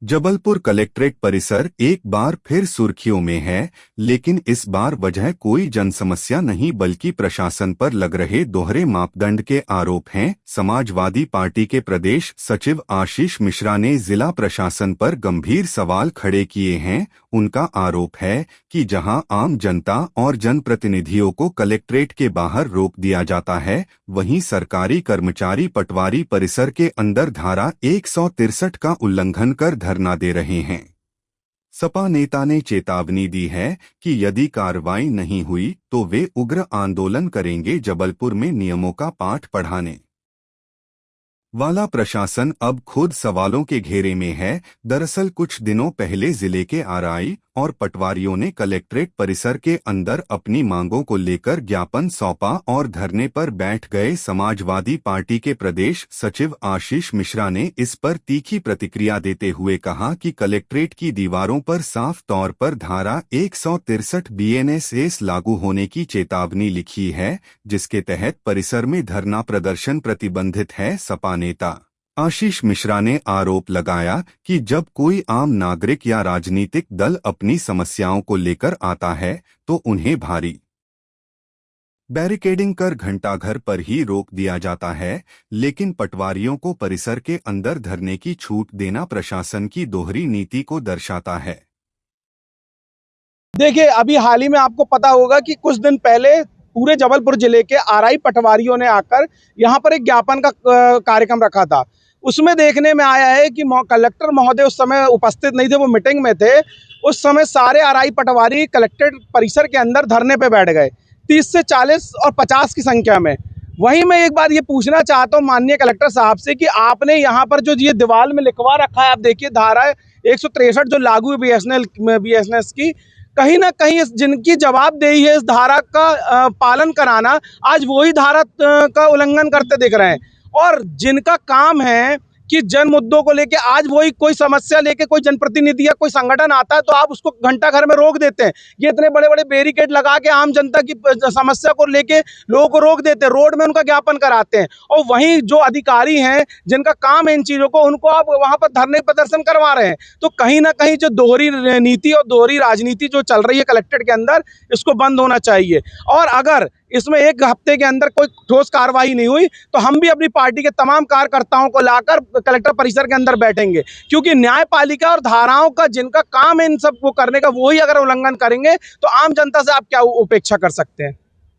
Jabalpur collectorate परिसर एक बार फिर सुर्खियों में है, लेकिन इस बार वजह कोई जन समस्या नहीं बल्कि प्रशासन पर लग रहे दोहरे मापदंड के आरोप हैं। समाजवादी पार्टी के प्रदेश सचिव आशीष मिश्रा ने जिला प्रशासन पर गंभीर सवाल खड़े किए हैं। उनका आरोप है कि जहां आम जनता और जनप्रतिनिधियों को कलेक्ट्रेट के बाहर रोक दिया जाता है, वहीं सरकारी कर्मचारी पटवारी परिसर के अंदर धारा 163 का उल्लंघन कर धरना दे रहे हैं। सपा नेता ने चेतावनी दी है कि यदि कार्रवाई नहीं हुई तो वे उग्र आंदोलन करेंगे। जबलपुर में नियमों का पाठ पढ़ाने वाला प्रशासन अब खुद सवालों के घेरे में है। दरअसल कुछ दिनों पहले जिले के आरआई और पटवारियों ने कलेक्ट्रेट परिसर के अंदर अपनी मांगों को लेकर ज्ञापन सौंपा और धरने पर बैठ गए। समाजवादी पार्टी के प्रदेश सचिव आशीष मिश्रा ने इस पर तीखी प्रतिक्रिया देते हुए कहा कि कलेक्ट्रेट की दीवारों पर साफ तौर पर धारा 163 बीएनएस लागू होने की चेतावनी लिखी है, जिसके तहत परिसर में धरना प्रदर्शन प्रतिबंधित है। सपा नेता आशीष मिश्रा ने आरोप लगाया कि जब कोई आम नागरिक या राजनीतिक दल अपनी समस्याओं को लेकर आता है तो उन्हें भारी बैरिकेडिंग कर घंटाघर पर ही रोक दिया जाता है, लेकिन पटवारियों को परिसर के अंदर धरने की छूट देना प्रशासन की दोहरी नीति को दर्शाता है। देखिए, अभी हाल ही में आपको पता होगा कि कुछ दिन पहले पूरे जबलपुर जिले के आरआई पटवारियों ने आकर यहाँ पर एक ज्ञापन का कार्यक्रम रखा था। उसमें देखने में आया है कि कलेक्टर महोदय उस समय उपस्थित नहीं थे, वो मीटिंग में थे। उस समय सारे आरआई पटवारी कलेक्ट्रेट परिसर के अंदर धरने पे बैठ गए, 30 से 40 और 50 की संख्या में। वहीं मैं एक बात ये पूछना चाहता हूँ माननीय कलेक्टर साहब से कि आपने यहाँ पर जो ये दीवार में लिखवा रखा है, आप देखिए धारा 163 जो लागू है बीएसएनएस की, कहीं ना कहीं जिनकी जवाबदेही है इस धारा का पालन कराना, आज वही धारा का उल्लंघन करते दिख रहे हैं। और जिनका काम है कि जन मुद्दों को लेके आज वही कोई समस्या लेके कोई जनप्रतिनिधि या कोई संगठन आता है तो आप उसको घंटा घर में रोक देते हैं। ये इतने बड़े बड़े बैरिकेड लगा के आम जनता की समस्या को लेके लोगों को रोक देते हैं, रोड में उनका ज्ञापन कराते हैं। और वहीं जो अधिकारी हैं जिनका काम है इन चीज़ों को, उनको आप वहाँ पर धरने प्रदर्शन करवा रहे हैं। तो कहीं ना कहीं जो दोहरी नीति और दोहरी राजनीति जो चल रही है कलेक्ट्रेट के अंदर, इसको बंद होना चाहिए। और अगर इसमें एक हफ्ते के अंदर कोई ठोस कार्रवाई नहीं हुई तो हम भी अपनी पार्टी के तमाम कार्यकर्ताओं को लाकर कलेक्टर परिसर के अंदर बैठेंगे, क्योंकि न्यायपालिका और धाराओं का जिनका काम है इन सब को करने का, वही अगर उल्लंघन करेंगे तो आम जनता से आप क्या उपेक्षा कर सकते हैं।